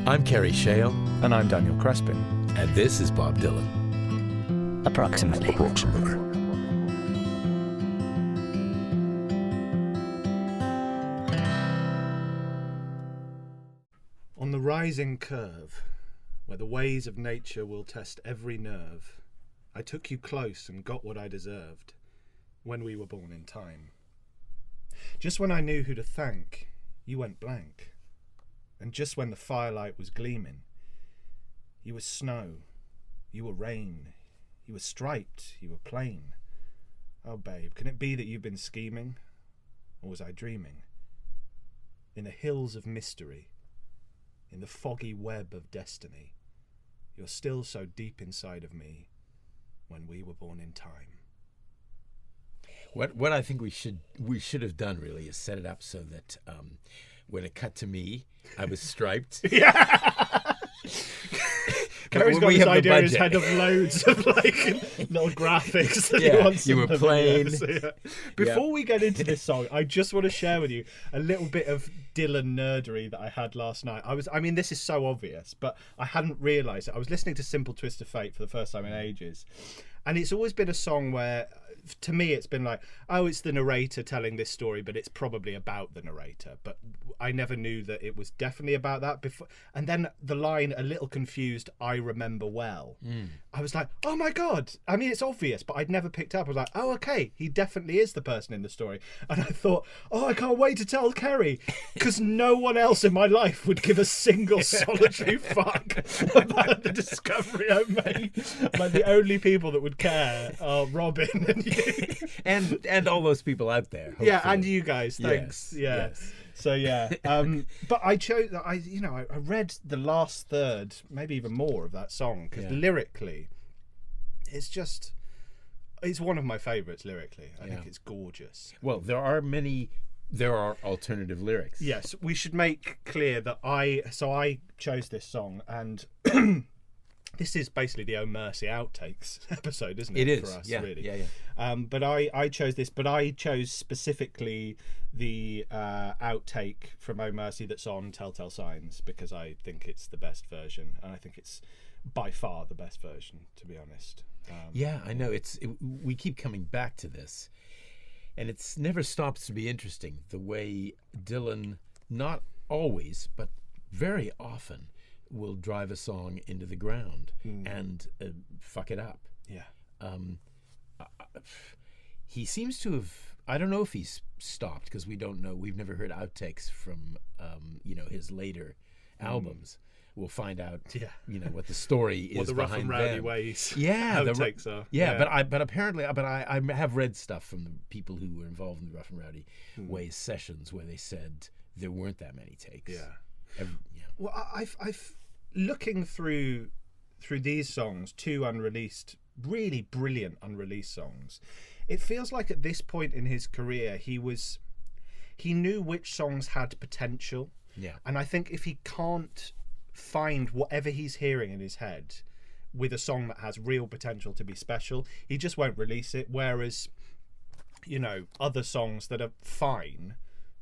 I'm Kerry Shale. And I'm Daniel Crespin. And this is Bob Dylan. Approximately. On the rising curve, where the ways of nature will test every nerve, I took you close and got what I deserved when we were born in time. Just when I knew who to thank, you went blank. And just when the firelight was gleaming, you were snow, you were rain, you were striped, you were plain. Oh babe, can it be that you've been scheming? Or was I dreaming? In the hills of mystery, in the foggy web of destiny, you're still so deep inside of me when we were born in time. What I think we should have done really is set it up so that when it cut to me, I was striped. Yeah. Kerry's got this idea in his head of loads of little graphics that he wants. You were playing. Before we get into this song, I just want to share with you a little bit of Dylan nerdery that I had last night. This is so obvious, but I hadn't realised it. I was listening to Simple Twist of Fate for the first time in ages, and it's always been a song where, to me, it's been like, oh, it's the narrator telling this story, but it's probably about the narrator. But I never knew that it was definitely about that before. And then the line, a little confused, I remember well. I was like, oh my God. I mean, it's obvious, but I'd never picked up. I was like, oh, okay, he definitely is the person in the story. And I thought, oh, I can't wait to tell Kerry, because no one else in my life would give a single solitary fuck about the discovery I made. Like, the only people that would care are Robin and you. and all those people out there. Hopefully. Yeah, and you guys. Thanks. Yes. So yeah, but I chose. I read the last third, maybe even more of that song, because lyrically, it's one of my favourites lyrically. I think it's gorgeous. Well, there are alternative lyrics. Yes, we should make clear that I chose this song, and this is basically the Oh Mercy outtakes episode, isn't it? It is for us, yeah, really. Yeah. But I chose this, but I chose specifically the outtake from Oh Mercy that's on Telltale Signs, because I think it's the best version, and I think it's by far the best version, to be honest. I know. We keep coming back to this, and it's never stops to be interesting the way Dylan, not always, but very often, will drive a song into the ground and fuck it up. Yeah. He seems to have, I don't know if he's stopped, because we don't know. We've never heard outtakes from his later albums. We'll find out what the story is, what the rough and rowdy ways outtakes are. But apparently I have read stuff from the people who were involved in the rough and rowdy ways sessions where they said there weren't that many takes. Well, I've looking through these songs, two unreleased, really brilliant unreleased songs. It feels like at this point in his career, he knew which songs had potential. Yeah. And I think if he can't find whatever he's hearing in his head with a song that has real potential to be special, he just won't release it. Whereas, other songs that are fine,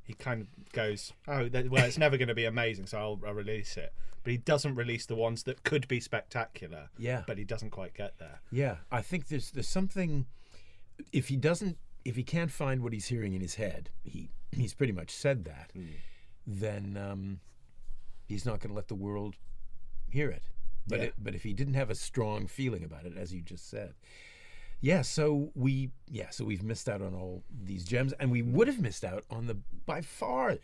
he kind of goes, it's never going to be amazing, so I'll release it. But he doesn't release the ones that could be spectacular. Yeah. But he doesn't quite get there. Yeah, I think there's something. If he can't find what he's hearing in his head, he's pretty much said that. Then he's not going to let the world hear it. But if he didn't have a strong feeling about it, as you just said. So we've missed out on all these gems, and we would have missed out on the by far,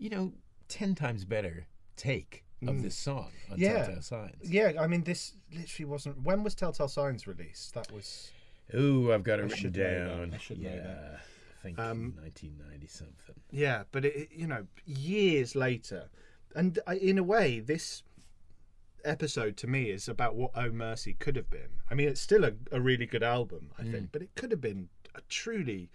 10 times better take of this song on Telltale Signs. Yeah, I mean, this literally wasn't. When was Telltale Signs released? That was. Ooh, I've got it written down. I should know that. I think 1990 something. Yeah, but it years later, and in a way, this episode to me is about what Oh Mercy could have been. I mean, it's still a really good album, I think, but it could have been a truly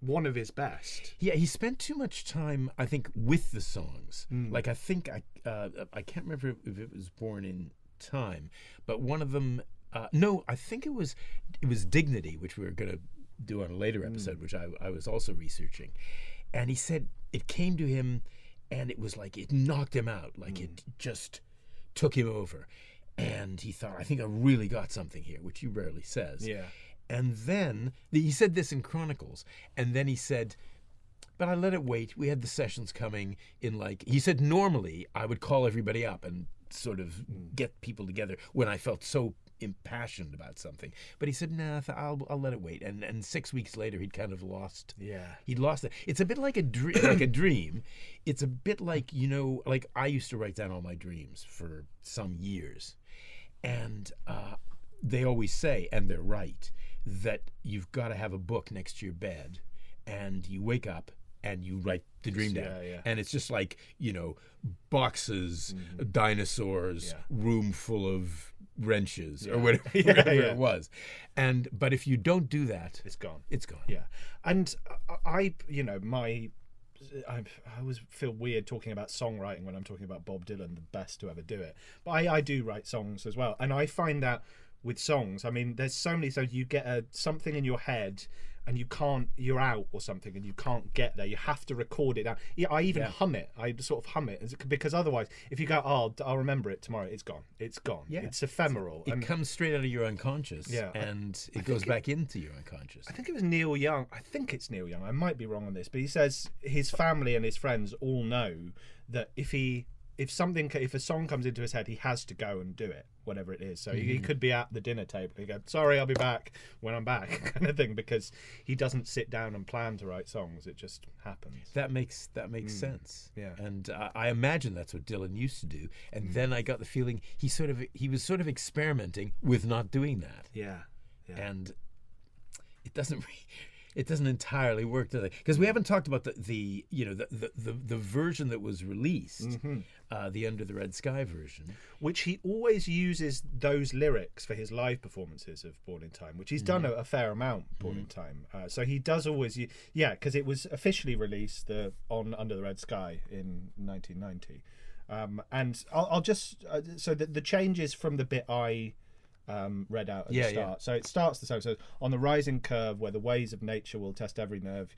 one of his best. Yeah, he spent too much time, I think, with the songs. Like, I think I can't remember if it was Born in Time, but one of them. No, I think it was Dignity, which we were going to do on a later episode, which I was also researching, and he said it came to him, and it was like it knocked him out, like it just took him over. And he thought, I think I really got something here, which he rarely says. Yeah. And then, he said this in Chronicles, and then he said, but I let it wait. We had the sessions coming in he said, normally I would call everybody up and sort of get people together when I felt so impassioned about something. But he said, nah, I'll let it wait. And 6 weeks later, he'd kind of lost. Yeah. He'd lost it. It's a bit like a dream. It's a bit like, like I used to write down all my dreams for some years. And they always say, and they're right, that you've got to have a book next to your bed, and you wake up and you write the dream down. Yeah. And it's just like, boxes, dinosaurs, room full of wrenches, or whatever it was. But if you don't do that, it's gone. It's gone. Yeah. And I always feel weird talking about songwriting when I'm talking about Bob Dylan, the best to ever do it. But I do write songs as well. And I find that with songs, I mean, there's so many, so you get something in your head and you're out or something and you can't get there. You have to record it down. Yeah, I even hum it. I sort of hum it because otherwise, if you go, I'll remember it tomorrow, it's gone. It's gone. Yeah. It's ephemeral. It comes straight out of your unconscious. Yeah. And it goes back into your unconscious. I think it was Neil Young. I think it's Neil Young. I might be wrong on this, but he says his family and his friends all know that if a song comes into his head, he has to go and do it, whatever it is. So he could be at the dinner table. He go, sorry, I'll be back when I'm back, kind of thing, because he doesn't sit down and plan to write songs. It just happens. That makes sense. Yeah. And I imagine that's what Dylan used to do. And then I got the feeling he was sort of experimenting with not doing that. Yeah. And it doesn't entirely work, does it? Because we haven't talked about the version that was released, the Under the Red Sky version, which he always uses those lyrics for his live performances of Born in Time, which he's done a fair amount. Born in Time, so he does always, because it was officially released on Under the Red Sky in 1990, and I'll just so the changes from the bit I read out at the start. Yeah. So it starts the song. So on the rising curve where the ways of nature will test every nerve,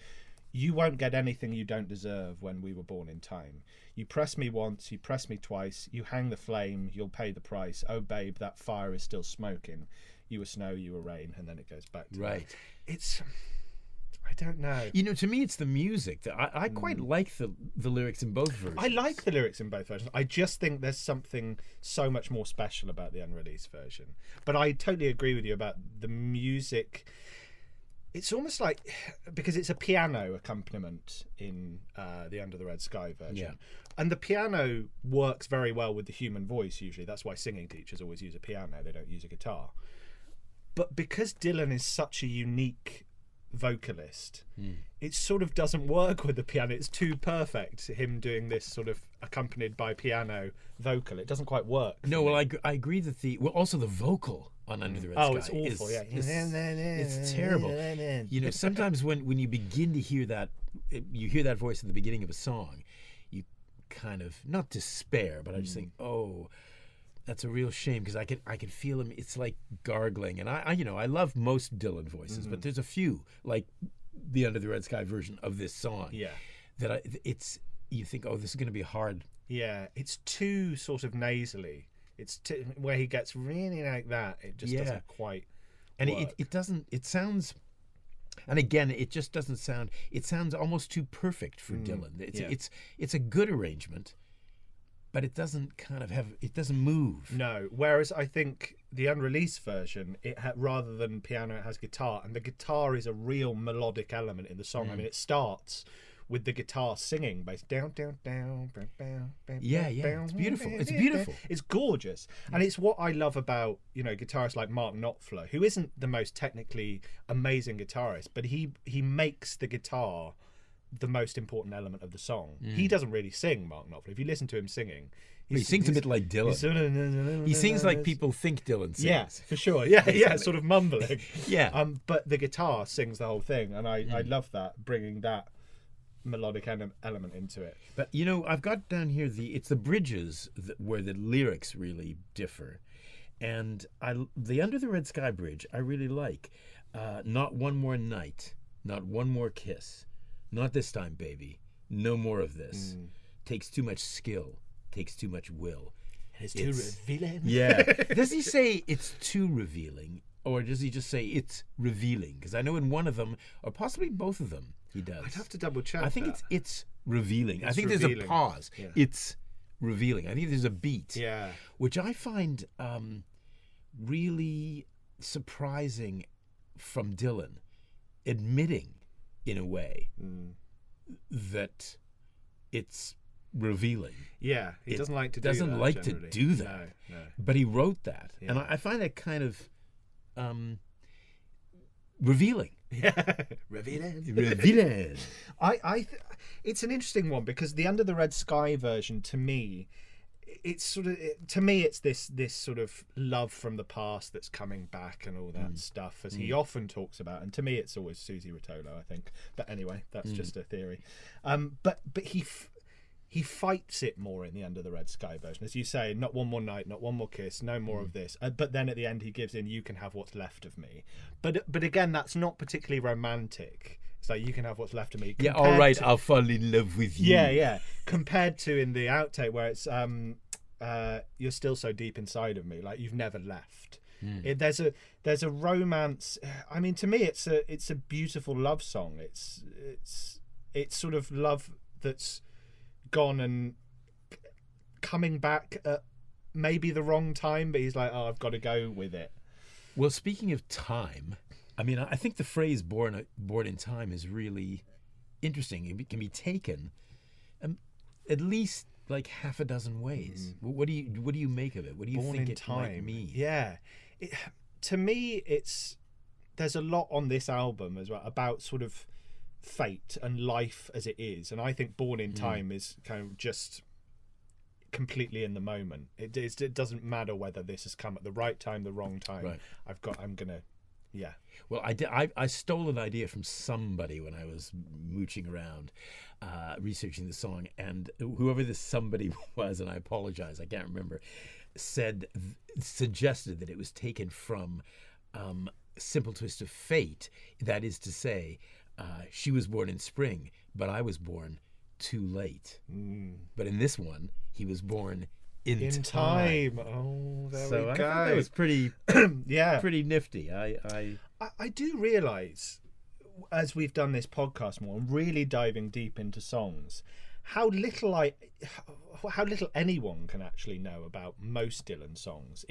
you won't get anything you don't deserve when we were born in time. You press me once, you press me twice, you hang the flame, you'll pay the price. Oh babe, that fire is still smoking. You were snow, you were rain, and then it goes back to right. It's I don't know. To me, it's the music that I quite like the lyrics in both versions. I like the lyrics in both versions. I just think there's something so much more special about the unreleased version. But I totally agree with you about the music. It's almost like, because it's a piano accompaniment in the Under the Red Sky version. And the piano works very well with the human voice usually. That's why singing teachers always use a piano. They don't use a guitar. But because Dylan is such a unique vocalist, it sort of doesn't work with the piano. It's too perfect, him doing this sort of accompanied by piano vocal. It doesn't quite work. No, well, I agree that also the vocal on Under the Red Sky it's awful. It's terrible. Sometimes when you begin to hear that, you hear that voice at the beginning of a song, you kind of, not despair, but I just think, that's a real shame, because I can feel him. It's like gargling, and I love most Dylan voices, but there's a few, like the Under the Red Sky version of this song, that you think, this is going to be hard. Yeah, it's too sort of nasally. It's where he gets really like that. It just doesn't quite. And it doesn't. It sounds. And again, it just doesn't sound. It sounds almost too perfect for Dylan. It's a good arrangement, but it doesn't kind of have. It doesn't move. No. Whereas I think the unreleased version, rather than piano, it has guitar, and the guitar is a real melodic element in the song. I mean, it starts with the guitar singing, bass down, down, down, down. Yeah. It's beautiful. It's beautiful. It's gorgeous, and it's what I love about guitarists like Mark Knopfler, who isn't the most technically amazing guitarist, but he makes the guitar the most important element of the song. He doesn't really sing, Mark Knopfler. If you listen to him singing, he sings a bit like Dylan. He sings like people think Dylan sings. Yeah, for sure. Yeah, sort of mumbling. Yeah. But the guitar sings the whole thing, and I love that, bringing that melodic element into it. But I've got down here it's the bridges where the lyrics really differ, and the Under the Red Sky bridge I really like. Not one more night, not one more kiss, not this time, baby, no more of this. Takes too much skill, takes too much will, It's too revealing. Yeah. Does he say it's too revealing, or does he just say it's revealing? Because I know in one of them, or possibly both of them, he does. I'd have to double check. I think that. it's revealing. I think revealing. there's a pause. Yeah. It's revealing. I think there's a beat. Yeah. Which I find really surprising from Dylan, admitting in a way that it's revealing. Yeah, he doesn't like to do that. Doesn't like generally. to do that. No. But he wrote that, and I find that kind of revealing. Yeah, revealing. Revealing. It's an interesting one because the Under the Red Sky version, to me, it's this sort of love from the past that's coming back and all that stuff, as he often talks about. And to me, it's always Susie Rotolo, I think. But anyway, that's just a theory. But he fights it more in the Under the Red Sky version, as you say. Not one more night, not one more kiss, no more of this. But then at the end, he gives in, "You can have what's left of me." But again, that's not particularly romantic. It's like, "You can have what's left of me." Yeah, all right, I'll fall in love with you. Yeah. Compared to in the outtake where it's "You're still so deep inside of me, like you've never left." There's a romance. I mean, to me, it's a beautiful love song. It's sort of love that's gone and coming back at maybe the wrong time, but he's like, "Oh, I've got to go with it." Well, speaking of time, I mean, I think the phrase "born in time" is really interesting. It can be taken at least like half a dozen ways. What do you make of it? What do you think it might mean? Yeah, to me, there's a lot on this album as well about sort of fate and life as it is, and I think "Born in Time" is kind of just completely in the moment. It doesn't matter whether this has come at the right time, the wrong time. Right. I'm gonna. Yeah. Well, I stole an idea from somebody when I was mooching around, researching the song, and whoever this somebody was, and I apologize, I can't remember, suggested that it was taken from Simple Twist of Fate. That is to say, she was born in spring, but I was born too late. But in this one, he was born in time. Oh, there we go. I thought that was pretty, pretty nifty. I do realise, as we've done this podcast more and really diving deep into songs, how little anyone can actually know about most Dylan songs.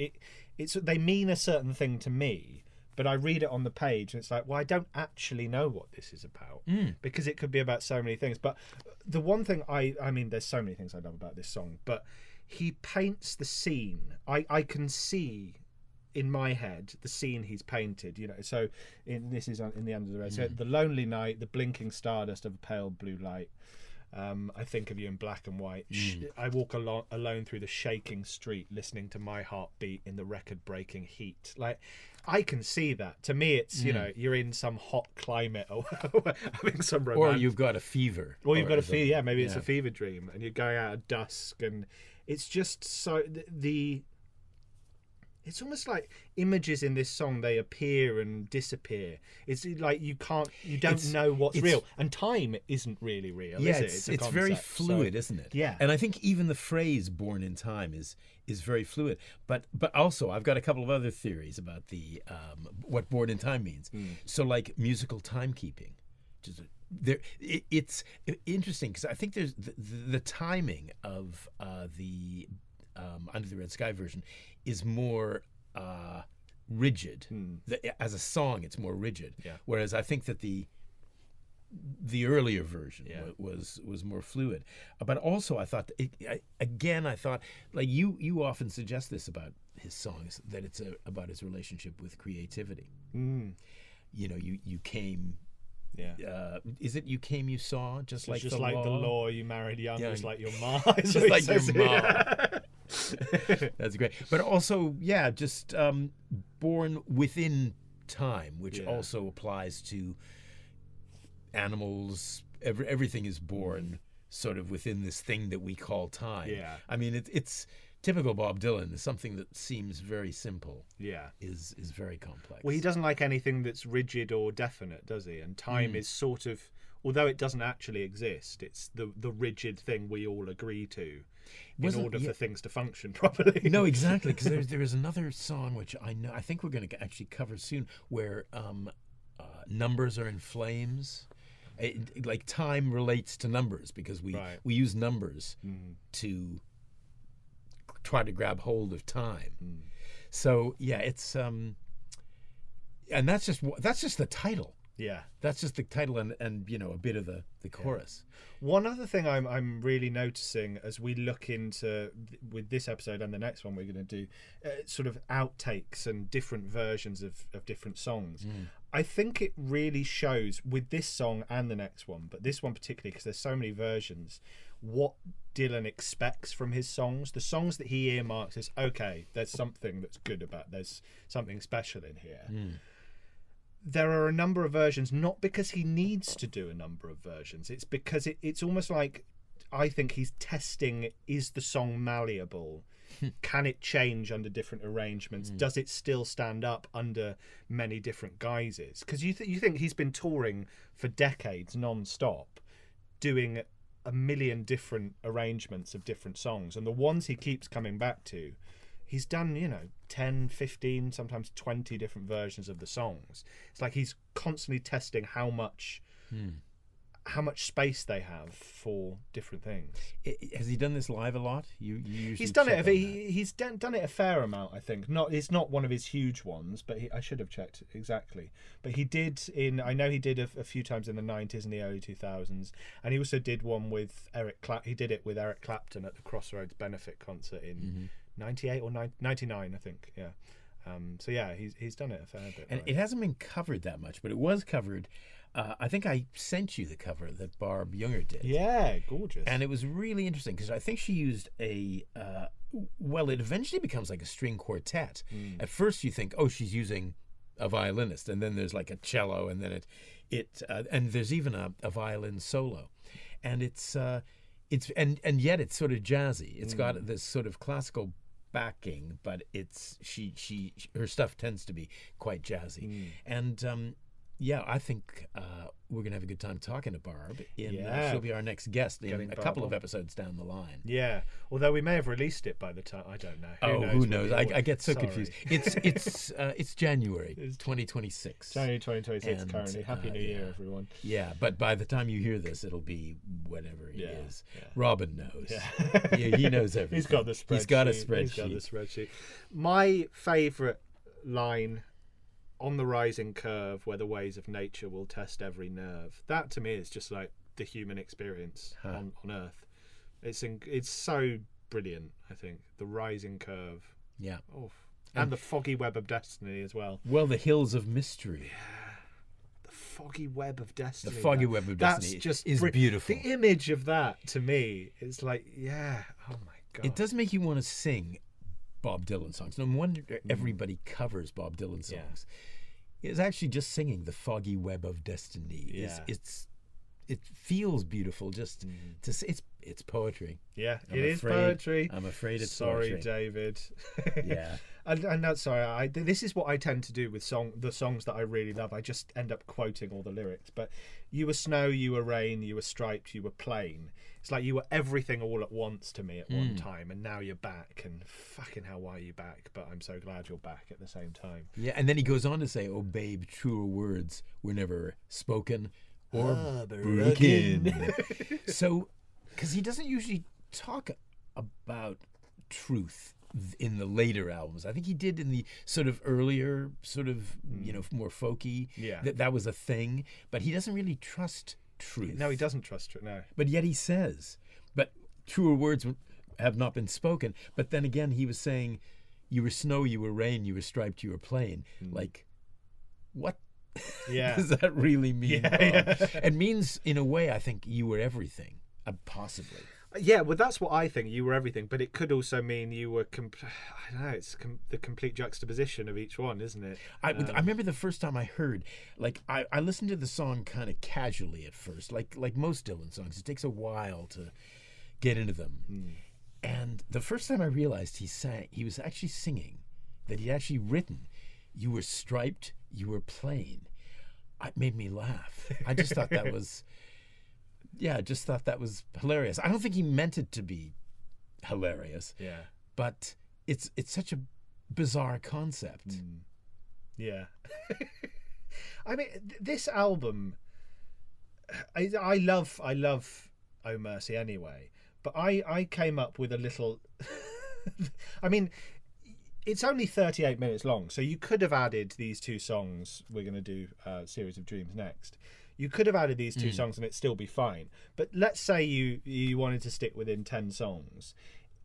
They mean a certain thing to me, but I read it on the page and it's like, well, I don't actually know what this is about, because it could be about so many things. But the one thing I mean, there's so many things I love about this song, but he paints the scene. I can see in my head the scene he's painted, so this is in the Under the Red. So the lonely night, the blinking stardust of a pale blue light, I think of you in black and white. I walk alone through the shaking street, listening to my heart beat in the record breaking heat. Like, I can see that. To me, it's you're in some hot climate or having some romance. Or you've got a fever. Or you've got a fever. Yeah, maybe it's a fever dream, and you're going out at dusk, and it's just so it's almost like images in this song, they appear and disappear. It's like you don't know what's real, and time isn't really real. Yeah, is it? It's very fluid, isn't it? Yeah, and I think even the phrase "born in time" is very fluid. But also, I've got a couple of other theories about the what "born in time" means. So, like musical timekeeping, it's interesting because I think there's the timing of the Under the Red Sky version is more rigid. As a song, it's more rigid. Yeah. Whereas I think that the earlier version was more fluid. But also, I thought I thought, like you often suggest this about his songs, that it's about his relationship with creativity. You came. Yeah. Is it "you came, you saw"? Just like the law, you married young, just like your ma. Just like your ma. That's great. But also, just born within time, which also applies to animals. Everything is born sort of within this thing that we call time. Yeah. I mean, it's typical Bob Dylan. Something that seems very simple. Yeah. Is very complex. Well, he doesn't like anything that's rigid or definite, does he? And time is sort of although it doesn't actually exist, it's the rigid thing we all agree to in order for things to function properly. No, exactly, because there is another song which I think we're going to actually cover soon, where numbers are in flames. Like time relates to numbers because we use numbers to try to grab hold of time. So yeah, it's and that's just the title. Yeah, that's just the title and you know, a bit of the chorus. One other thing I'm really noticing as we look into with this episode and the next one we're going to do, sort of outtakes and different versions of different songs. I think it really shows with this song and the next one, but this one particularly because there's so many versions, what Dylan expects from his songs. The songs that he earmarks as, okay, there's something that's good about, there's something special in here. There are a number of versions, not because he needs to do a number of versions. It's because it's almost like, I think he's testing, is the song malleable? Can it change under different arrangements? Does it still stand up under many different guises? Because you think he's been touring for decades non-stop, doing a million different arrangements of different songs. And the ones he keeps coming back to, he's done, 10, 15, sometimes 20 different versions of the songs. It's like he's constantly testing how much space they have for different things. Has he done this live a lot? You usually he's done it. He's done it a fair amount, I think. It's not one of his huge ones, but I should have checked exactly. But he did I know he did a few times in the 90s and the early 2000s, and he also did one with Eric Clapton. He did it with Eric Clapton at the Crossroads benefit concert in 98 or 99, I think. Yeah. So yeah, he's done it a fair bit. And it hasn't been covered that much, but it was covered. I think I sent you the cover that Barb Younger did. Yeah, gorgeous. And it was really interesting because I think she used it eventually becomes like a string quartet. At first you think, oh, she's using a violinist, and then there's like a cello, and then and there's even a violin solo. And and yet it's sort of jazzy. It's got this sort of classical backing, but her stuff tends to be quite jazzy. And yeah, I think we're going to have a good time talking to Barb. She'll be our next guest in a couple of episodes down the line. Yeah, although we may have released it by the time. I don't know. Who knows? I get so confused. It's January 2026. January 2026 currently. Happy New Year, everyone. Yeah, but by the time you hear this, it'll be whatever it is. Yeah. Robin knows. Yeah. He knows everything. He's got the spreadsheet. He's got the spreadsheet. My favourite line, on the rising curve where the ways of nature will test every nerve. That to me is just like the human experience on Earth. It's so brilliant, I think. The rising curve. Yeah. Oh. And the foggy web of destiny as well. Well, the hills of mystery. Yeah. The foggy web of destiny. The foggy web of destiny is beautiful. The image of that to me is like, yeah. Oh my God. It does make you want to sing Bob Dylan songs. No wonder everybody covers Bob Dylan songs. It's actually just singing the foggy web of destiny. It feels beautiful just to say. It's poetry. Yeah, it is poetry. I'm afraid it's sorry, poetry. David. Yeah, and that's sorry. This is what I tend to do with the songs that I really love. I just end up quoting all the lyrics. But you were snow, you were rain, you were striped, you were plain. It's like you were everything all at once to me at one time, and now you're back, and fucking hell, why are you back? But I'm so glad you're back at the same time. Yeah, and then he goes on to say, oh, babe, truer words were never spoken or broken. So, because he doesn't usually talk about truth in the later albums. I think he did in the sort of earlier, sort of, more folky. Yeah. That was a thing, but he doesn't really trust truth. No, he doesn't trust truth, no. But yet he says, but truer words have not been spoken. But then again, he was saying, you were snow, you were rain, you were striped, you were plain. Like, what does that really mean? It means, in a way, I think you were everything, possibly. Yeah, well, that's what I think. You were everything, but it could also mean you were. I don't know. It's the complete juxtaposition of each one, isn't it? I remember the first time I heard, like, I listened to the song kind of casually at first, like most Dylan songs. It takes a while to get into them. And the first time I realized he was actually singing, that he'd actually written, "You were striped, you were plain." It made me laugh. I just thought that was. I just thought that was hilarious. I don't think he meant it to be hilarious. Yeah. But it's such a bizarre concept. Yeah. I mean, this album, I love Oh Mercy anyway, but I came up with a little. I mean, it's only 38 minutes long, so you could have added these two songs. We're going to do Series of Dreams next. You could have added these two songs and it'd still be fine. But let's say you wanted to stick within 10 songs.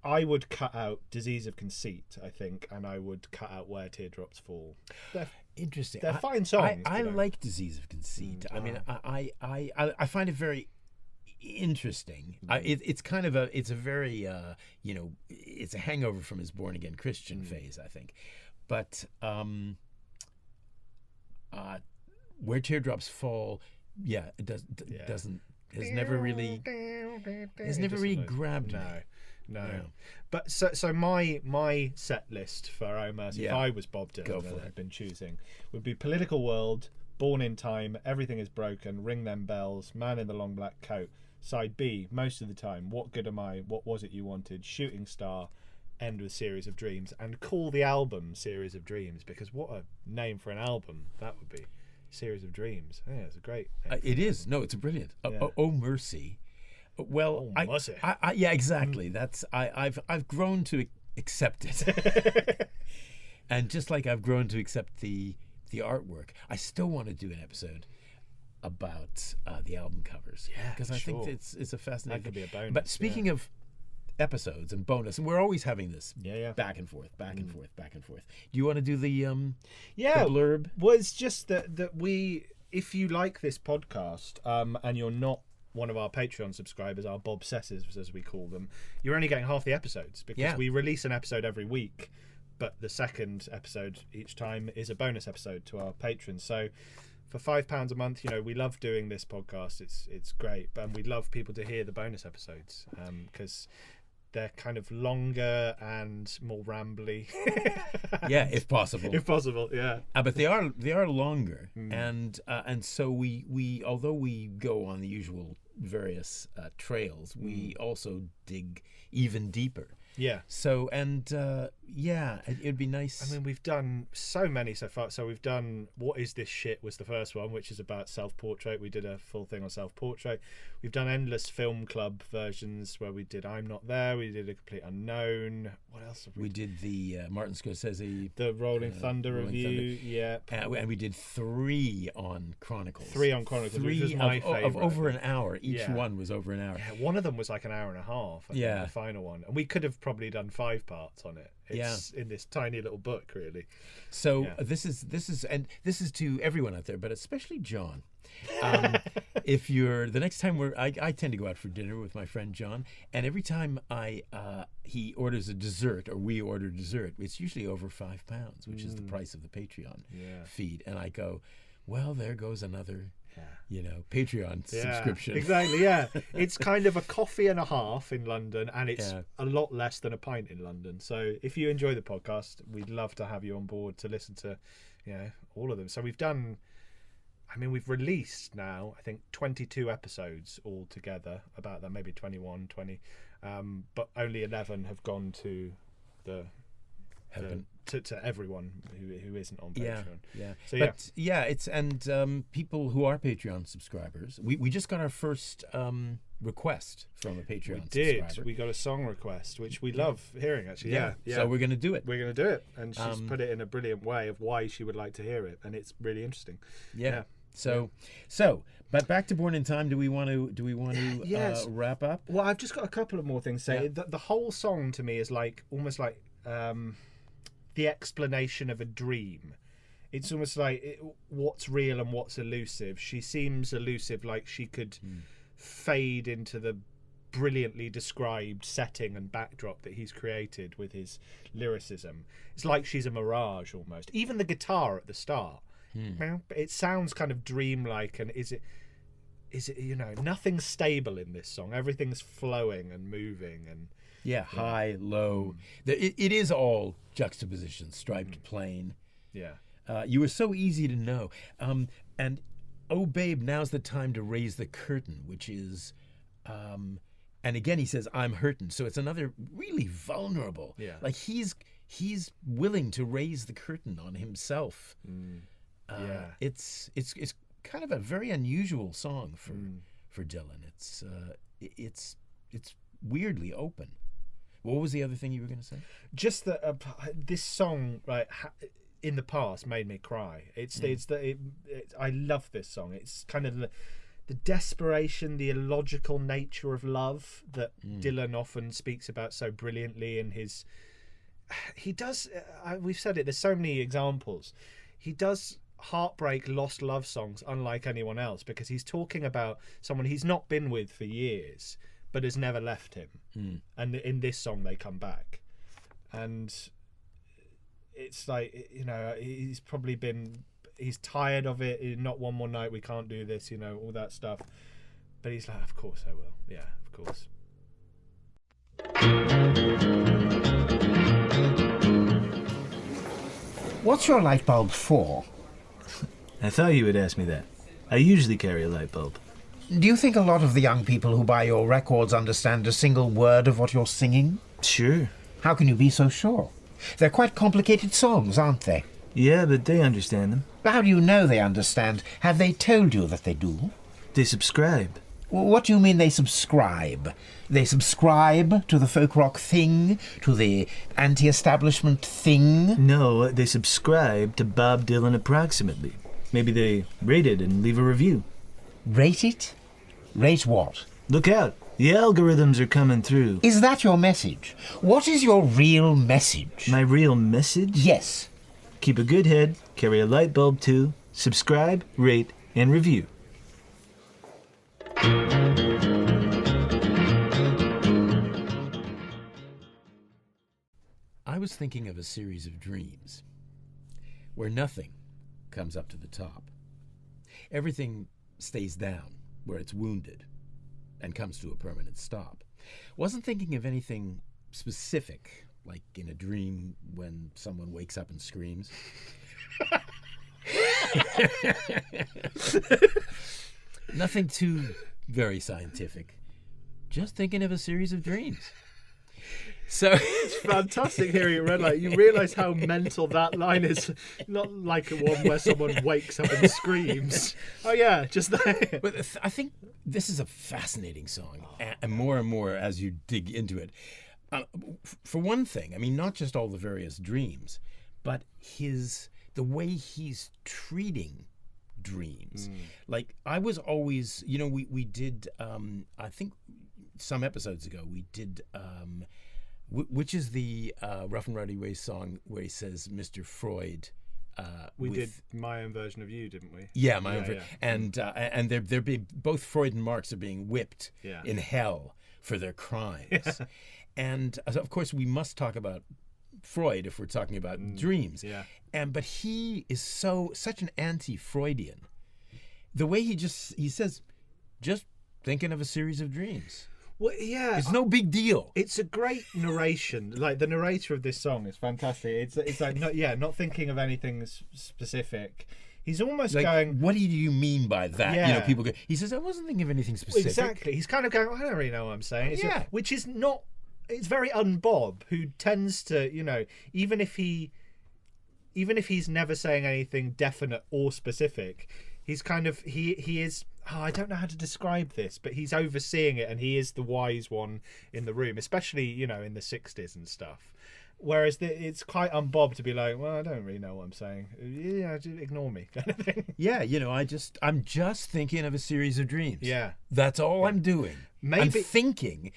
I would cut out Disease of Conceit, I think, and I would cut out Where Teardrops Fall. Interesting. They're fine songs. I like Disease of Conceit. I mean, I find it very interesting. It's kind of it's a very it's a hangover from his Born Again Christian phase, I think. But Where Teardrops Fall, it doesn't has never really grabbed me. No. But so my set list for Oh Mercy, if I was Bob Dylan and had been choosing, would be Political World, Born in Time, Everything is Broken, Ring Them Bells, Man in the Long Black Coat. Side B, Most of the Time, What Good Am I, What Was It You Wanted, Shooting Star, end with Series of Dreams, and call the album Series of Dreams, because what a name for an album that would be. Series of Dreams. Yeah, it's a great name. It is. No, it's brilliant. Oh Mercy. Well, yeah, exactly. That's I've grown to accept it, and just like I've grown to accept the artwork, I still want to do an episode about the album covers. Yeah, because I think it's a fascinating. That could be a bonus. But speaking of episodes and bonus, and we're always having this back and forth. Do you want to do the blurb? Well, it's just that we, if you like this podcast, and you're not one of our Patreon subscribers, our Bobsessives as we call them, you're only getting half the episodes, because we release an episode every week, but the second episode each time is a bonus episode to our patrons. So for £5 a month, we love doing this podcast. It's great, and we love people to hear the bonus episodes, because they're kind of longer and more rambly. Yeah, if possible. But they are longer, and so we although we go on the usual various trails, we also dig even deeper. Yeah. So it'd be nice. I mean, we've done so many so far. So we've done What Is This Shit was the first one, which is about self-portrait. We did a full thing on self-portrait. We've done endless film club versions where we did I'm Not There. We did A Complete Unknown. What else have we did? The Martin Scorsese, the Rolling Thunder review. Yeah. And we did 3 on Chronicles. 3 on Chronicles. 3 which was my favorite. Of over an hour. Each one was over an hour. Yeah, one of them was like an hour and a half. I think, the final one, and we could have probably done 5 parts on it. It's in this tiny little book, really. So this is to everyone out there, but especially John. If you're the next time I tend to go out for dinner with my friend John, and every time he orders a dessert or we order dessert, it's usually over £5, which is the price of the Patreon feed, and I go, well, there goes another. Patreon subscription. Exactly, It's kind of a coffee and a half in London, and it's a lot less than a pint in London. So if you enjoy the podcast, we'd love to have you on board to listen to, all of them. So we've released now, I think, 22 episodes altogether, about that, maybe 21, 20, but only 11 have gone to to everyone who isn't on Patreon. So people who are Patreon subscribers, we just got our first request from a Patreon subscriber. We got a song request, which we love hearing, actually. So we're going to do it. And she's put it in a brilliant way of why she would like to hear it, and it's really interesting. But back to Born in Time. Do we want to wrap up? Well, I've just got a couple of more things to say. The whole song to me is almost like the explanation of a dream. It's almost like what's real and what's elusive. She seems elusive, like she could fade into the brilliantly described setting and backdrop that he's created with his lyricism. It's like she's a mirage almost. Even the guitar at the start, it sounds kind of dreamlike. And is it nothing's stable in this song. Everything's flowing and moving and high, low. It is all juxtaposition, striped plane. You were so easy to know. And Oh, babe, now's the time to raise the curtain, which is, and again he says, I'm hurtin'. So it's another really vulnerable. Yeah. Like he's willing to raise the curtain on himself. Yeah. It's kind of a very unusual song for Dylan. It's weirdly open. What was the other thing you were going to say? Just that this song, right, in the past made me cry. I love this song. It's kind of the desperation, the illogical nature of love that Dylan often speaks about so brilliantly in his. He does. We've said it. There's so many examples. He does heartbreak, lost love songs unlike anyone else because he's talking about someone he's not been with for years but has never left him. And in this song they come back, and it's like, you know, he's tired of it. Not one more night, we can't do this, you know, all that stuff. But he's like, of course I will. Yeah, of course. What's your light bulb for? I thought you would ask me that. I usually carry a light bulb. Do you think a lot of the young people who buy your records understand a single word of what you're singing? Sure. How can you be so sure? They're quite complicated songs, aren't they? Yeah, but they understand them. How do you know they understand? Have they told you that they do? They subscribe. What do you mean they subscribe? They subscribe to the folk rock thing? To the anti-establishment thing? No, they subscribe to Bob Dylan approximately. Maybe they rate it and leave a review. Rate it? Rate what? Look out. The algorithms are coming through. Is that your message? What is your real message? My real message? Yes. Keep a good head, carry a light bulb too, subscribe, rate, and review. I was thinking of a series of dreams where nothing comes up to the top. Everything stays down where it's wounded and comes to a permanent stop. Wasn't thinking of anything specific, like in a dream when someone wakes up and screams. Nothing too very scientific. Just thinking of a series of dreams. So it's fantastic hearing it read. Like, you realise how mental that line is. Not like a one where someone wakes up and screams. Oh yeah, just there. But I think this is a fascinating song, and more as you dig into it. For one thing, I mean, not just all the various dreams, but the way he's treating dreams. Like, I was always, you know, we did, I think some episodes ago, we did, which is the Rough and Rowdy Way song where he says, Mr. Freud. We did My Own Version of You, didn't we? Yeah, My Own Version. And they're being, both Freud and Marx are being whipped in hell for their crimes. And of course, we must talk about Freud if we're talking about dreams. But he is such an anti-Freudian. The way he says, just thinking of a series of dreams. Well, yeah, it's no big deal. It's a great narration. Like, the narrator of this song is fantastic. It's like not thinking of anything specific. He's almost like, going, what do you mean by that? Yeah. You know, people go, he says, I wasn't thinking of anything specific. Exactly. He's kind of going, I don't really know what I'm saying. Which is not. It's very un-Bob, who tends to, you know, even if he's never saying anything definite or specific, he's kind of he is. Oh, I don't know how to describe this, but he's overseeing it, and he is the wise one in the room, especially, you know, in the 60s and stuff. Whereas it's quite un-Bob to be like, well, I don't really know what I'm saying. Yeah, ignore me, kind of thing. Yeah, you know, I'm just thinking of a series of dreams. Yeah, that's all I'm doing. Maybe I'm thinking.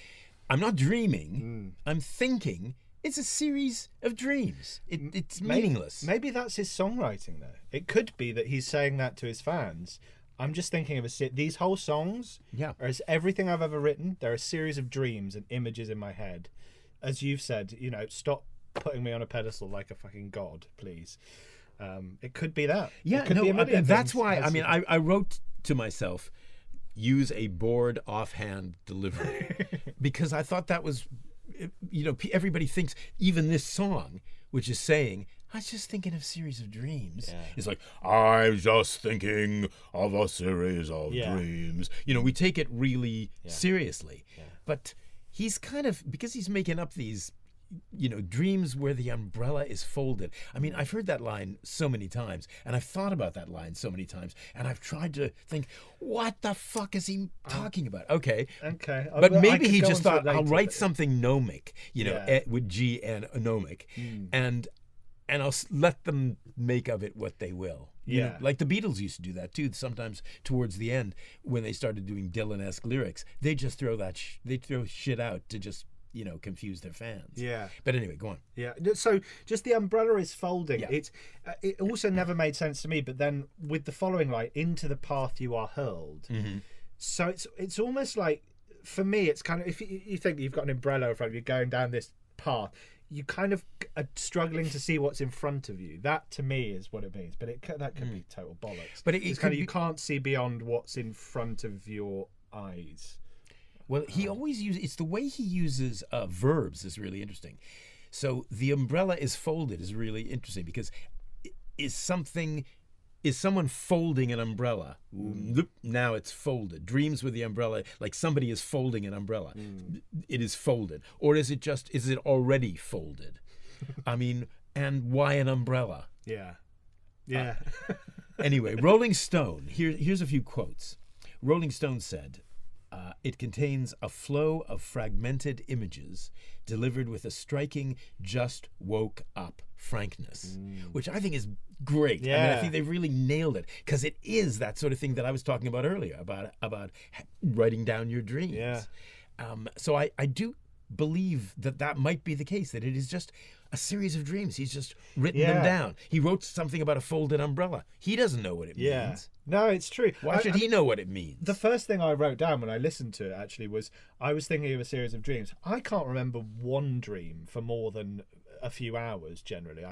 I'm not dreaming. I'm thinking. It's a series of dreams. It's meaningless. Maybe that's his songwriting, though. It could be that he's saying that to his fans. I'm just thinking of these whole songs are as everything I've ever written. They're a series of dreams and images in my head. As you've said, you know, stop putting me on a pedestal like a fucking god, please. It could be that. Yeah, that's why. I mean, I wrote to myself, use a bored offhand delivery, because I thought that was, you know, everybody thinks even this song, which is saying I was just thinking of series of dreams. Yeah. It's like, I'm just thinking of a series of Yeah. dreams. You know, we take it really seriously. Yeah. But he's kind of, because he's making up these, you know, dreams where the umbrella is folded. I mean, I've heard that line so many times, and I've thought about that line so many times, and I've tried to think, what the fuck is he talking about? Okay. Okay. But Well, I maybe could he go just on to thought, it later, I'll write but- something gnomic, you know, Yeah. with G and gnomic, and I'll let them make of it what they will. You know, Yeah. like the Beatles used to do that too. Sometimes towards the end, when they started doing Dylan-esque lyrics, they just throw that they throw shit out to just, you know, confuse their fans. Yeah. But anyway, go on. Yeah. So just the umbrella is folding. Yeah. It also never made sense to me. But then with the following line, into the path you are hurled. Mm-hmm. So it's almost like, for me, it's kind of, if you think you've got an umbrella in front of you going down this path, you kind of are struggling to see what's in front of you. That to me is what it means. But that could be total bollocks. But it it's could kind of, be- you can't see beyond what's in front of your eyes. Well, he always uses, it's the way he uses verbs is really interesting. So the umbrella is folded is really interesting because is someone folding an umbrella? Look, now it's folded. Dreams with the umbrella, like somebody is folding an umbrella. It is folded. Or is it already folded? I mean, and why an umbrella? Yeah. Yeah. Anyway, Rolling Stone, here's a few quotes. Rolling Stone said, it contains a flow of fragmented images delivered with a striking, just woke up frankness, which I think is great. I mean, I Yeah. think they've really nailed it because it is that sort of thing that I was talking about earlier about writing down your dreams. Yeah. So I do believe that might be the case, that it is just a series of dreams. He's just written them Yeah. down. He wrote something about a folded umbrella. He doesn't know what it Yeah. means. No, it's true. Why should he know what it means? The first thing I wrote down when I listened to it actually was, I was thinking of a series of dreams. I can't remember one dream for more than a few hours generally.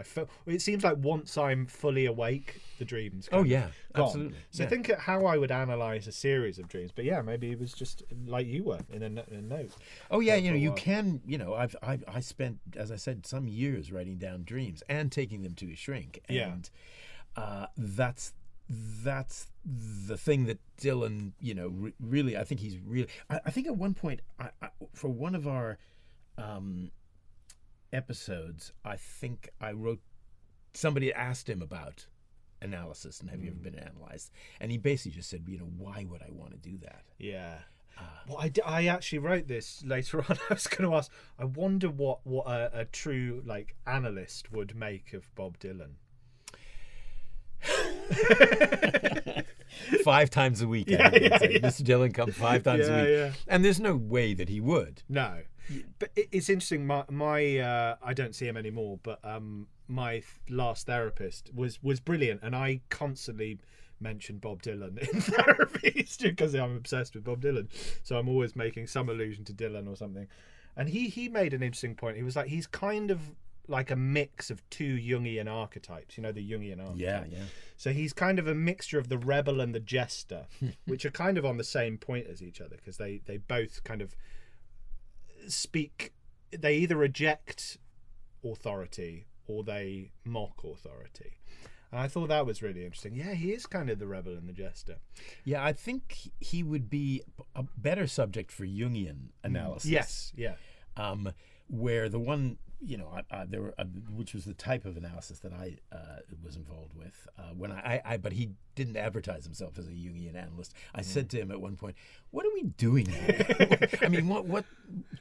It seems like once I'm fully awake, the dreams Oh, kind of yeah, gone. absolutely. So Yeah. think of how I would analyse a series of dreams. But yeah, maybe it was just like you were in a note. Oh yeah, you know, for a you while. can, you know, I spent, as I said, some years writing down dreams and taking them to a shrink, Yeah. and that's the thing that Dylan, you know, really, I think he's really. I think at one point, for one of our episodes, I think I wrote. Somebody asked him about analysis and have you ever been analyzed, and he basically just said, you know, why would I want to do that? Yeah. Well, I actually wrote this later on. I was going to ask, I wonder what a true like analyst would make of Bob Dylan. 5 times a week. I think they'd say, Mr. Dylan come 5 times a week, Yeah. and there's no way that he would. No, but it's interesting. My I don't see him anymore, but my last therapist was brilliant, and I constantly mention Bob Dylan in therapy because I'm obsessed with Bob Dylan. So I'm always making some allusion to Dylan or something. And he made an interesting point. He was like, he's kind of like a mix of 2 Jungian archetypes. You know, the Jungian archetype. Yeah. So he's kind of a mixture of the rebel and the jester, which are kind of on the same point as each other because they both kind of speak. They either reject authority or they mock authority. And I thought that was really interesting. Yeah, he is kind of the rebel and the jester. Yeah, I think he would be a better subject for Jungian analysis. Yes, yeah. Where the one, you know, there were, which was the type of analysis that I was involved with when but he didn't advertise himself as a Jungian analyst. I said to him at one point, "What are we doing here?" I mean, what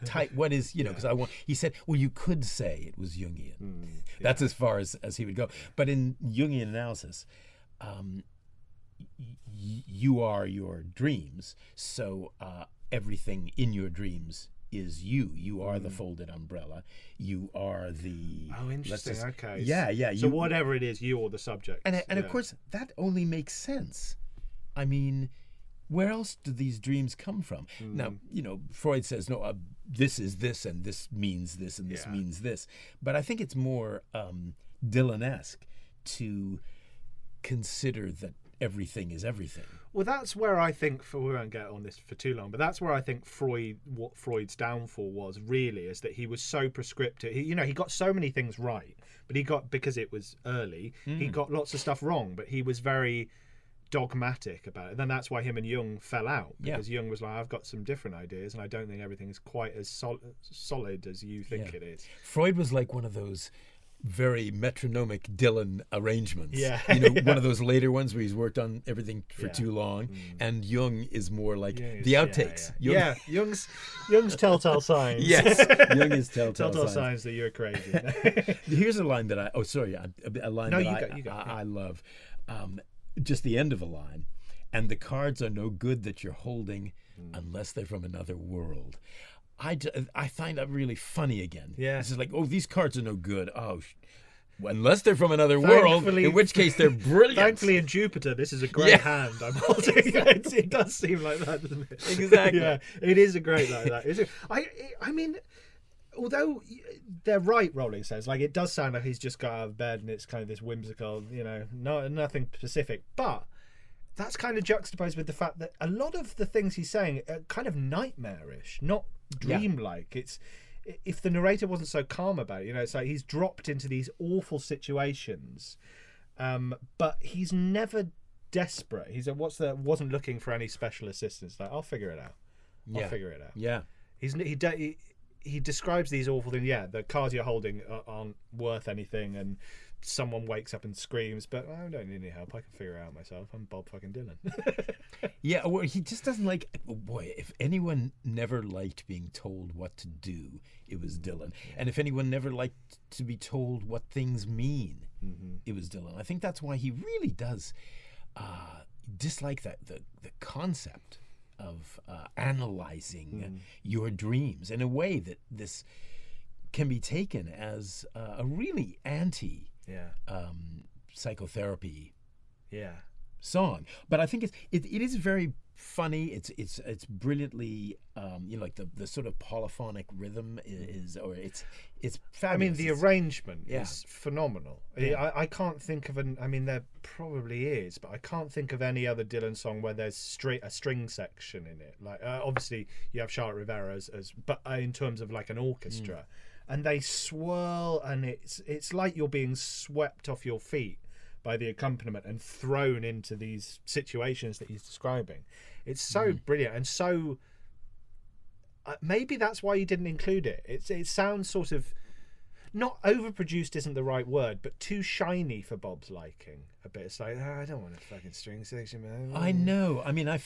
type? What is, you know? Because he said, "Well, you could say it was Jungian." That's as far as he would go. But in Jungian analysis, you are your dreams. So everything in your dreams is you. You are the folded umbrella. You are the. Oh, interesting. Okay. Yeah. So whatever it is, you or the subject. And of course, that only makes sense. I mean, where else do these dreams come from? Now, you know, Freud says, no, this is this, and this means this, and this means this. But I think it's more Dylan-esque to consider that everything is everything. Well, that's where I think, we won't get on this for too long, but that's where I think what Freud's downfall was really, is that he was so prescriptive. He got so many things right, but because it was early, he got lots of stuff wrong, but he was very dogmatic about it. And then that's why him and Jung fell out, because Jung was like, I've got some different ideas, and I don't think everything is quite as solid as you think it is. Freud was like one of those very metronomic Dylan arrangements. Yeah. One of those later ones where he's worked on everything for too long. And Jung is more like the outtakes. Yeah. Jung's telltile signs. Yes, Jung is telltile signs that you're crazy. Here's a line that I love. Just the end of a line. And the cards are no good that you're holding unless they're from another world. I find that really funny again. Yeah. It's just like, these cards are no good. Unless they're from another world, in which case they're brilliant. Thankfully, in Jupiter, this is a great hand I'm holding. It does seem like that, doesn't it? Exactly. Yeah, it is a great like that. Is it? I mean, although they're right, Rowling says, like, it does sound like he's just got out of bed and it's kind of this whimsical, nothing specific, but that's kind of juxtaposed with the fact that a lot of the things he's saying are kind of nightmarish, not dreamlike. It's, if the narrator wasn't so calm about it, it's like he's dropped into these awful situations, but he's never desperate. He's wasn't looking for any special assistance. Like, I'll figure it out. I'll figure it out. Yeah. He describes these awful things. Yeah, the cards you're holding aren't worth anything, and someone wakes up and screams, but I don't need any help. I can figure it out myself. I'm Bob fucking Dylan. Yeah, well, he just doesn't like. Boy, if anyone never liked being told what to do, it was Dylan. And if anyone never liked to be told what things mean, it was Dylan. I think that's why he really does dislike the concept of analyzing your dreams in a way that this can be taken as a really anti psychotherapy song. But I think it is very funny. It's brilliantly like the sort of polyphonic rhythm is it's fabulous. I mean, the arrangement is phenomenal. I can't think of there probably is, but I can't think of any other Dylan song where there's a string section in it. Like obviously you have Charlotte Rivera but in terms of like an orchestra, and they swirl, and it's like you're being swept off your feet by the accompaniment and thrown into these situations that he's describing. It's so brilliant, and so maybe that's why he didn't include it. It sounds sort of, not overproduced isn't the right word, but too shiny for Bob's liking a bit. It's like, I don't want a fucking string section, man. I know. I mean, I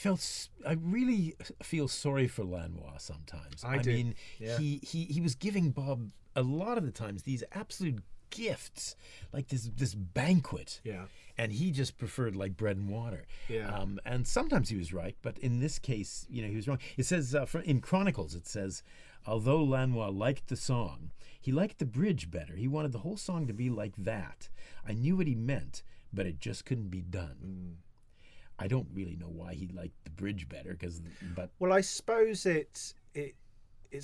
really feel sorry for Lanois sometimes. I mean, he was giving Bob a lot of the times these absolute gifts, like this banquet, and he just preferred like bread and water. And sometimes he was right, but in this case, he was wrong. It says in Chronicles, it says, although Lanois liked the song, he liked the bridge better. He wanted the whole song to be like that. I knew what he meant, but it just couldn't be done. I don't really know why he liked the bridge better, well, I suppose it's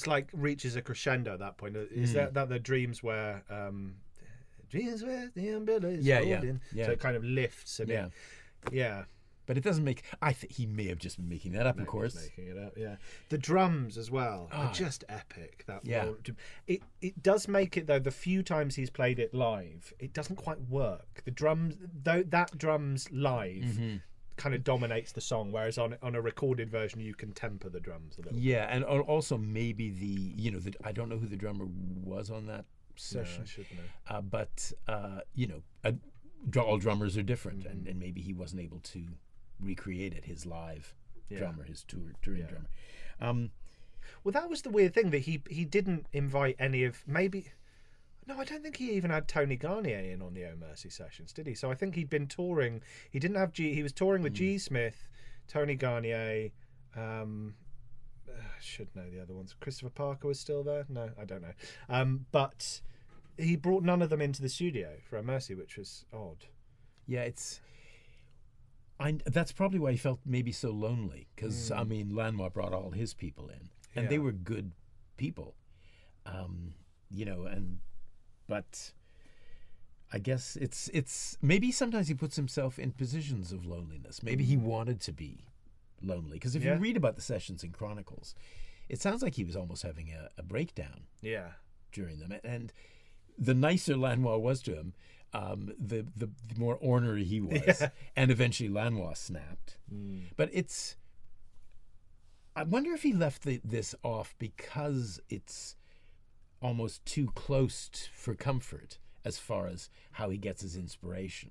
like reaches a crescendo at that point. Is that the dreams where dreams where the umbrella is holding. So it kind of lifts and but it doesn't make. He may have just been making that up, of course. Making it up, The drums as well are just epic. It does make it, though. The few times he's played it live, it doesn't quite work. The drums, though, that drums live kind of dominates the song, whereas on a recorded version you can temper the drums a little. Yeah, and also maybe I don't know who the drummer was on that session. No, I should know. But all drummers are different, and maybe he wasn't able to recreate it. His live drummer, his touring drummer. Well, that was the weird thing, that he didn't invite any of No, I don't think he even had Tony Garnier in on the Oh Mercy sessions, did he? So I think he'd been touring. He didn't have he was touring with G. Smith, Tony Garnier. I should know the other ones. Christopher Parker was still there. No, I don't know. But he brought none of them into the studio for Oh Mercy, which was odd. Yeah, that's probably why he felt maybe so lonely, because Lanois brought all his people in, and they were good people, but I guess it's maybe sometimes he puts himself in positions of loneliness. Maybe he wanted to be lonely, because if you read about the sessions in Chronicles, it sounds like he was almost having a breakdown during them. And the nicer Lanois was to him, the more ornery he was, and eventually Lanois snapped. But I wonder if he left this off because it's almost too close for comfort as far as how he gets his inspiration.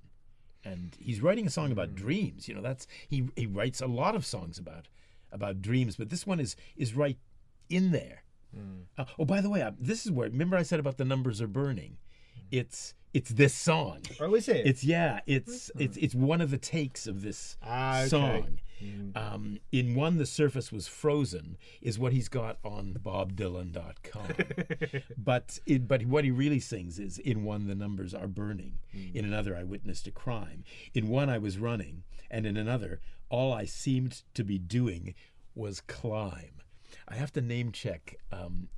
And he's writing a song about dreams. That's he writes a lot of songs about dreams, but this one is right in there. Oh, by the way, this is where, remember I said about the numbers are burning? It's this song. Oh, is it? It's one of the takes of this song. In one, The Surface Was Frozen is what he's got on BobDylan.com. but what he really sings is, in one, the numbers are burning. In another, I witnessed a crime. In one, I was running. And in another, all I seemed to be doing was climb. I have to name check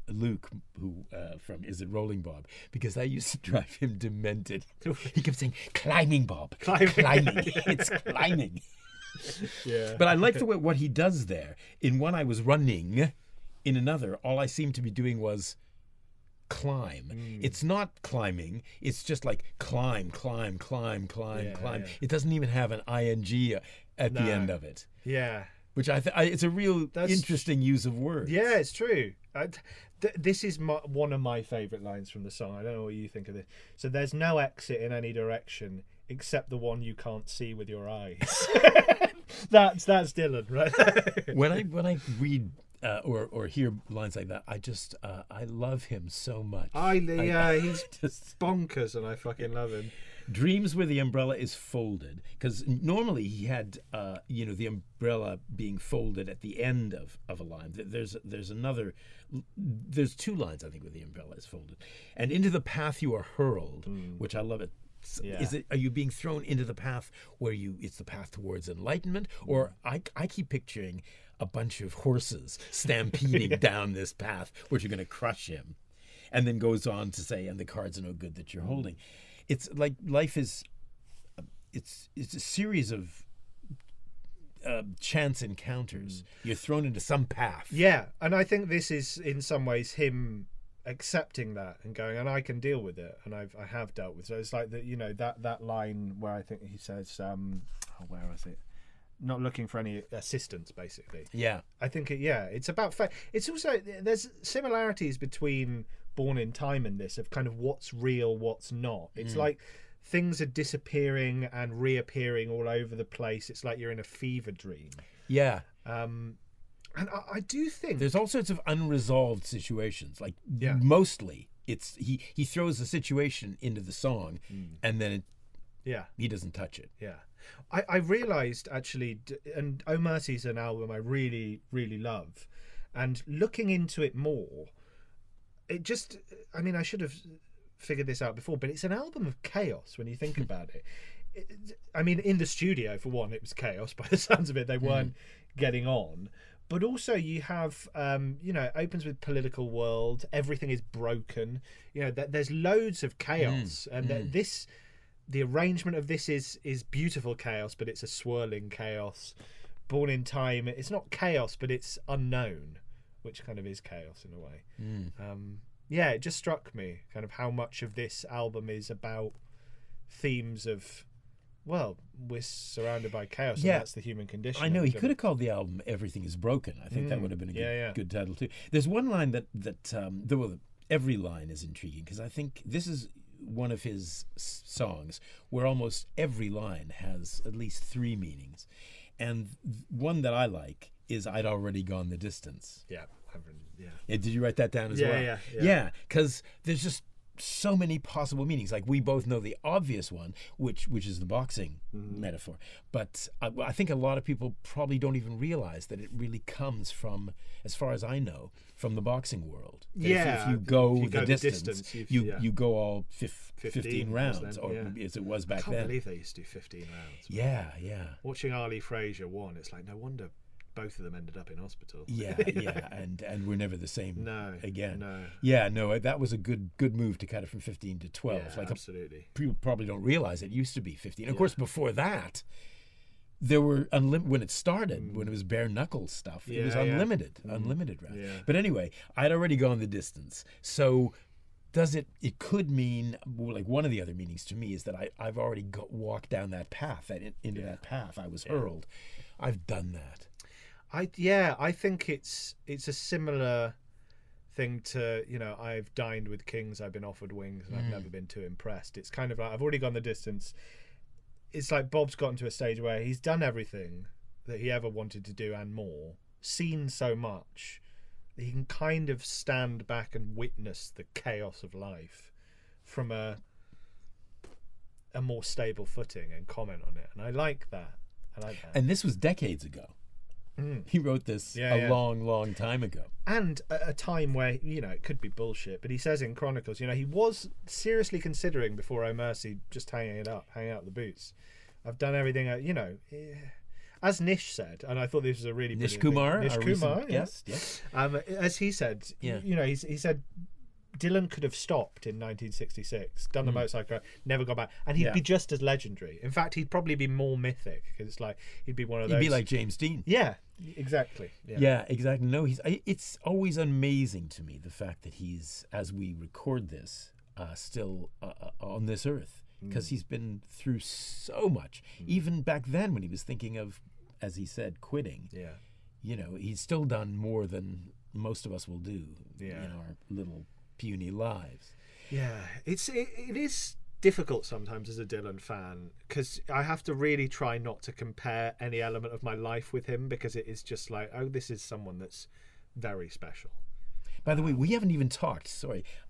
Luke, who from Is It Rolling Bob, because that used to drive him demented. He kept saying, climbing, Bob. Climbing. It's climbing. Yeah. But I like the way what he does there. In one, I was running. In another, all I seemed to be doing was climb. It's not climbing. It's just like climb. It doesn't even have an ing at the end of it. Yeah. Which it's a real interesting use of words. Yeah, it's true. This is one of my favourite lines from the song. I don't know what you think of this. So there's no exit in any direction except the one you can't see with your eyes. That's Dylan, right? When I read or hear lines like that, I love him so much. He's just bonkers, and I fucking love him. Dreams where the umbrella is folded, because normally he had the umbrella being folded at the end of a line. There's two lines, I think, where the umbrella is folded. And into the path you are hurled, which I love it. Are you being thrown into the path where it's the path towards enlightenment? Or I keep picturing a bunch of horses stampeding down this path, which are going to crush him. And then goes on to say, and the cards are no good that you're holding. It's like life is, it's a series of chance encounters. You're thrown into some path. Yeah, and I think this is in some ways him accepting that and going, and I can deal with it, and I have dealt with it. So it's like that line where I think he says, where was it? Not looking for any assistance, basically. Yeah, I think it's about faith. It's also, there's similarities between Born in Time and this, of kind of what's real, what's not. It's like things are disappearing and reappearing all over the place. It's like you're in a fever dream. Yeah. And I do think there's all sorts of unresolved situations. Like mostly, it's he throws the situation into the song, and then he doesn't touch it. Yeah. I realised actually, and Oh Mercy's an album I really, really love, and looking into it more, it just, I mean, I should have figured this out before, but it's an album of chaos when you think about it. I mean, in the studio, for one, it was chaos. By the sounds of it, they weren't getting on. But also you have, it opens with political world. Everything is broken. There's loads of chaos. And the arrangement of this is beautiful chaos, but it's a swirling chaos. Born in Time, it's not chaos, but it's unknown, which kind of is chaos in a way. It just struck me kind of how much of this album is about themes of, well, we're surrounded by chaos, and that's the human condition. I know, he could have called the album Everything Is Broken. I think that would have been a good title too. There's one line that every line is intriguing, because I think this is one of his songs where almost every line has at least three meanings. And one that I like is I'd Already Gone the Distance. Yeah. Did you write that down as well? Yeah, because there's just so many possible meanings. Like, we both know the obvious one, which is the boxing metaphor. But I think a lot of people probably don't even realize that it really comes from, as far as I know, from the boxing world. If you go the distance, you go all 15 rounds, as it was back then. I can't believe they used to do 15 rounds. Yeah. Watching Ali Frazier won, it's like, no wonder both of them ended up in hospital. Yeah, and we're never the same again. No. Yeah, no, that was a good move to cut it from 15 to 12. Yeah, like absolutely. People probably don't realize it used to be 15. Of course, before that, there were when it started, when it was bare knuckle stuff, it was unlimited, unlimited round. Yeah. But anyway, I'd already gone the distance. So it could mean, like, one of the other meanings to me is that I've already walked down that path, into that path. I was hurled. I've done that. I think it's a similar thing to, I've dined with kings, I've been offered wings, and I've never been too impressed. It's kind of like, I've already gone the distance. It's like Bob's gotten to a stage where he's done everything that he ever wanted to do and more, seen so much, that he can kind of stand back and witness the chaos of life from a more stable footing and comment on it. And I like that. And this was decades ago. He wrote this a long, long time ago. And at a time where, it could be bullshit, but he says in Chronicles, he was seriously considering before Oh Mercy just hanging out the boots. I've done everything, as Nish said, and I thought this was a really Nish Kumar, Nish Kumar, yes. As he said, he said Dylan could have stopped in 1966, done the motorcycle, never got back, and he'd be just as legendary. In fact, he'd probably be more mythic, because it's like he'd be one of those. He'd be like James Dean. Yeah, exactly. Yeah, exactly. No, it's always amazing to me the fact that he's, as we record this, still on this earth, because he's been through so much. Even back then, when he was thinking of, as he said, quitting. Yeah. He's still done more than most of us will do in our little puny lives. Yeah, it is difficult sometimes as a Dylan fan, because I have to really try not to compare any element of my life with him, because it is just like, oh, this is someone that's very special. By the way, we haven't even talked,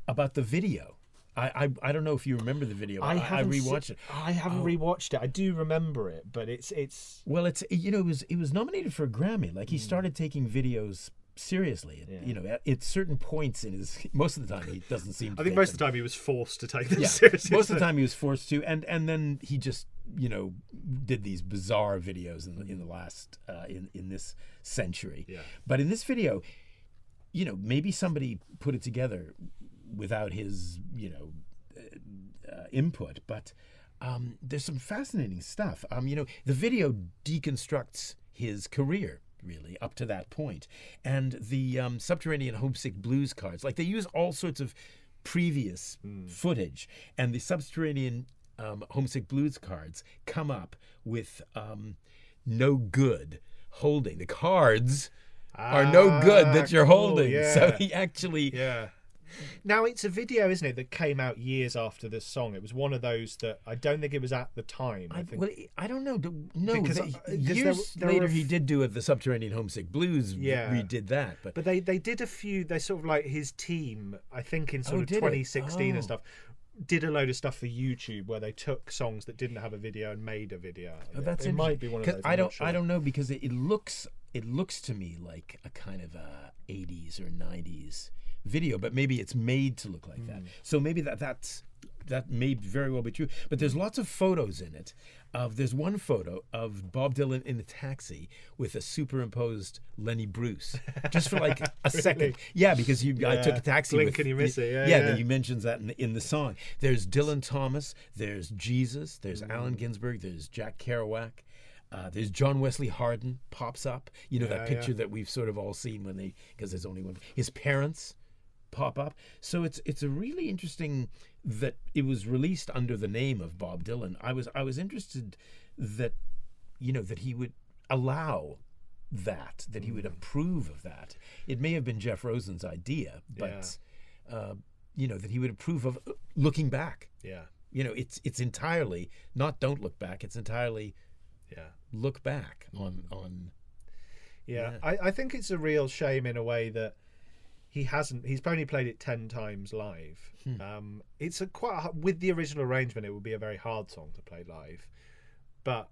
about the video. I don't know if you remember the video. I rewatched it. I haven't rewatched it. I do remember it, but it's well, it was nominated for a Grammy. Like, he started taking videos seriously. At certain points in his, most of the time he doesn't seem to. I think most of the time he was forced to take them seriously. Most of the time he was forced to, and then he just did these bizarre videos in the last in this century. But in this video, maybe somebody put it together without his input, but there's some fascinating stuff. The video deconstructs his career, really, up to that point. And the Subterranean Homesick Blues cards, like, they use all sorts of previous footage, and the Subterranean Homesick Blues cards come up with no good holding. The cards are no good that you're holding. So he actually... Now, it's a video, isn't it, that came out years after this song. It was one of those that I don't think it was at the time. I don't know. No, because years later he did do it. The Subterranean Homesick Blues redid that. But they did a few. They sort of, like, his team, I think in sort of 2016 and stuff, did a load of stuff for YouTube where they took songs that didn't have a video and made a video. It might be one of those. I don't know, because it looks to me like a kind of a 80s or 90s video, but maybe it's made to look like that. So maybe that may very well be true. But there's lots of photos in it. There's one photo of Bob Dylan in the taxi with a superimposed Lenny Bruce, just for like a second. Yeah, because I took a taxi. Blink and you miss it. Yeah. He mentions that in the song. There's Dylan Thomas. There's Jesus. There's Allen Ginsberg. There's Jack Kerouac. There's John Wesley Hardin pops up. That picture that we've sort of all seen because there's only one. His parents pop up. So it's a really interesting that it was released under the name of Bob Dylan. I was interested that that he would allow that he would approve of that. It may have been Jeff Rosen's idea, but that he would approve of looking back. It's entirely not don't look back. It's entirely look back on. I think it's a real shame in a way that he's only played it 10 times live. It's with the original arrangement, it would be a very hard song to play live, but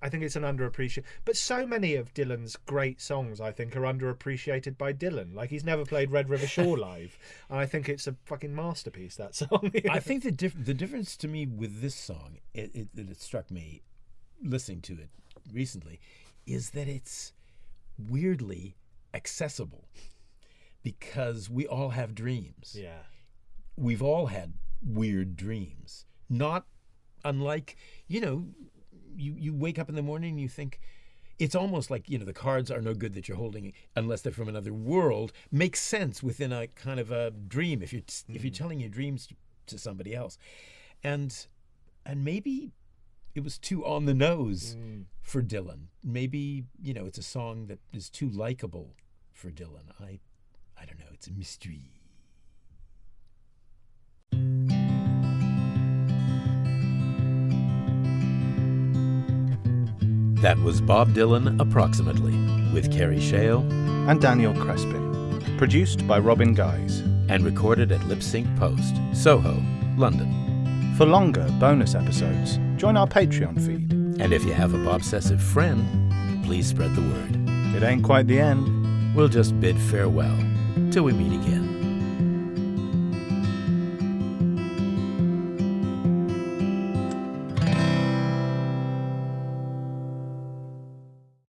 I think it's an underappreciated. But so many of Dylan's great songs, I think, are underappreciated by Dylan. Like, he's never played Red River Shore live, and I think it's a fucking masterpiece, that song. I think the difference to me with this song, it struck me listening to it recently, is that it's weirdly accessible because we all have dreams. Yeah. We've all had weird dreams. Not unlike, you wake up in the morning and you think, it's almost like, the cards are no good that you're holding unless they're from another world. Makes sense within a kind of a dream if you're telling your dreams to somebody else. And maybe it was too on the nose for Dylan. Maybe, it's a song that is too likable for Dylan. I don't know. It's a mystery. That was Bob Dylan Approximately with Kerry Shale And Daniel Crespin. Produced by Robin Guise. and recorded at Lip Sync Post, Soho, London. For longer bonus episodes, join our Patreon feed. And if you have a Bobsessive friend, please spread the word. It ain't quite the end. We'll just bid farewell till we meet again.